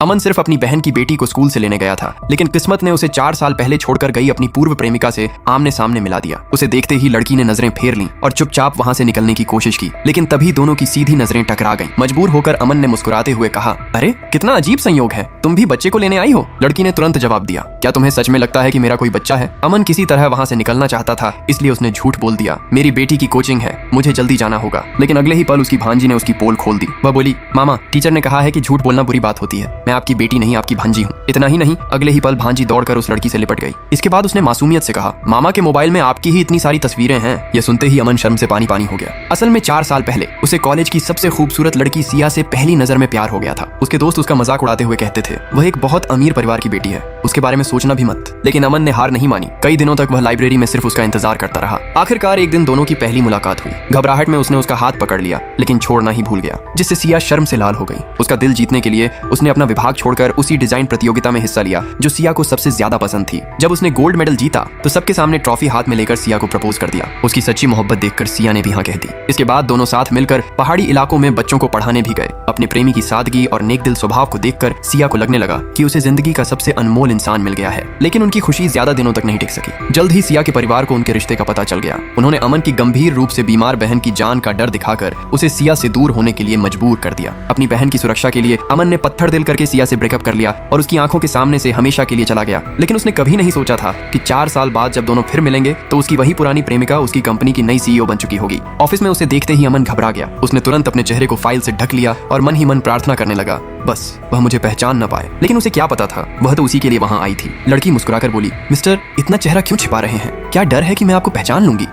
अमन सिर्फ अपनी बहन की बेटी को स्कूल से लेने गया था, लेकिन किस्मत ने उसे 4 साल पहले छोड़कर गई अपनी पूर्व प्रेमिका से आमने सामने मिला दिया। उसे देखते ही लड़की ने नजरें फेर लीं और चुपचाप वहां से निकलने की कोशिश की, लेकिन तभी दोनों की सीधी नजरें टकरा गईं। मजबूर होकर अमन ने मुस्कुराते हुए कहा, अरे कितना अजीब संयोग है, तुम भी बच्चे को लेने आई हो। लड़की ने तुरंत जवाब दिया, क्या तुम्हें सच में लगता है कि मेरा कोई बच्चा है? अमन किसी तरह वहां से निकलना चाहता था, इसलिए उसने झूठ बोल दिया, मेरी बेटी की कोचिंग है, मुझे जल्दी जाना होगा। लेकिन अगले ही पल उसकी भांजी ने उसकी पोल खोल दी। वह बोली, मामा, टीचर ने कहा है कि झूठ बोलना बुरी बात होती है, मैं आपकी बेटी नहीं आपकी भांजी हूँ। इतना ही नहीं, अगले ही पल भांजी दौड़कर उस लड़की से लिपट गई। इसके बाद उसने मासूमियत से कहा, मामा के मोबाइल में आपकी ही इतनी सारी तस्वीरें हैं। यह सुनते ही अमन शर्म से पानी पानी हो गया। असल में 4 साल पहले उसे कॉलेज की सबसे खूबसूरत लड़की सिया से पहली नजर में प्यार हो गया था। उसके दोस्त उसका मजाक उड़ाते हुए कहते थे, वह एक बहुत अमीर परिवार की बेटी है, उसके बारे में सोचना भी मत। लेकिन अमन ने हार नहीं मानी। कई दिनों तक वह लाइब्रेरी में सिर्फ उसका इंतजार करता रहा। आखिरकार एक दिन दोनों की पहली मुलाकात हुई। घबराहट में उसने उसका हाथ पकड़ लिया, लेकिन छोड़ना ही भूल गया, जिससे सिया शर्म से लाल हो गई। उसका दिल जीतने के लिए उसने अपना विभाग छोड़कर उसी डिजाइन प्रतियोगिता में हिस्सा लिया जो सिया को सबसे ज्यादा पसंद थी। जब उसने गोल्ड मेडल जीता तो सबके सामने ट्रॉफी हाथ में लेकर सिया को प्रपोज कर दिया। उसकी सच्ची मोहब्बत देखकर सिया ने भी हाँ कह दी। इसके बाद दोनों साथ मिलकर पहाड़ी इलाकों में बच्चों को पढ़ाने भी गए। अपने प्रेमी की सादगी और नेक दिल स्वभाव को देखकर सिया को लगने लगा कि उसे जिंदगी का सबसे अनमोल इंसान मिल गया है। लेकिन उनकी खुशी ज्यादा दिनों तक नहीं टिक सकी। जल्द ही सिया के परिवार को उनके रिश्ते का पता चल गया। उन्होंने अमन की गंभीर रूप से बीमार बहन की जान का डर दिखाकर उसे सिया से दूर होने के लिए मजबूर कर दिया। अपनी बहन की सुरक्षा के लिए अमन ने पत्थर दिल करके सिया से ब्रेकअप कर लिया और उसकी आंखों के सामने से हमेशा के लिए चला गया। लेकिन उसने कभी नहीं सोचा था कि 4 साल बाद जब दोनों फिर मिलेंगे तो उसकी वही पुरानी प्रेमिका उसकी कंपनी की नई सीईओ बन चुकी होगी। ऑफिस में उसे देखते ही अमन घबरा गया। उसने तुरंत अपने चेहरे को फाइल से ढक लिया और मन ही मन प्रार्थना करने लगा, बस वह मुझे पहचान न पाए। लेकिन उसे क्या पता था, वह तो उसी के लिए वहां आई थी। लड़की मुस्कुराकर बोली, मिस्टर, इतना चेहरा क्यों छिपा रहे हैं? क्या डर है कि मैं आपको पहचान लूंगी?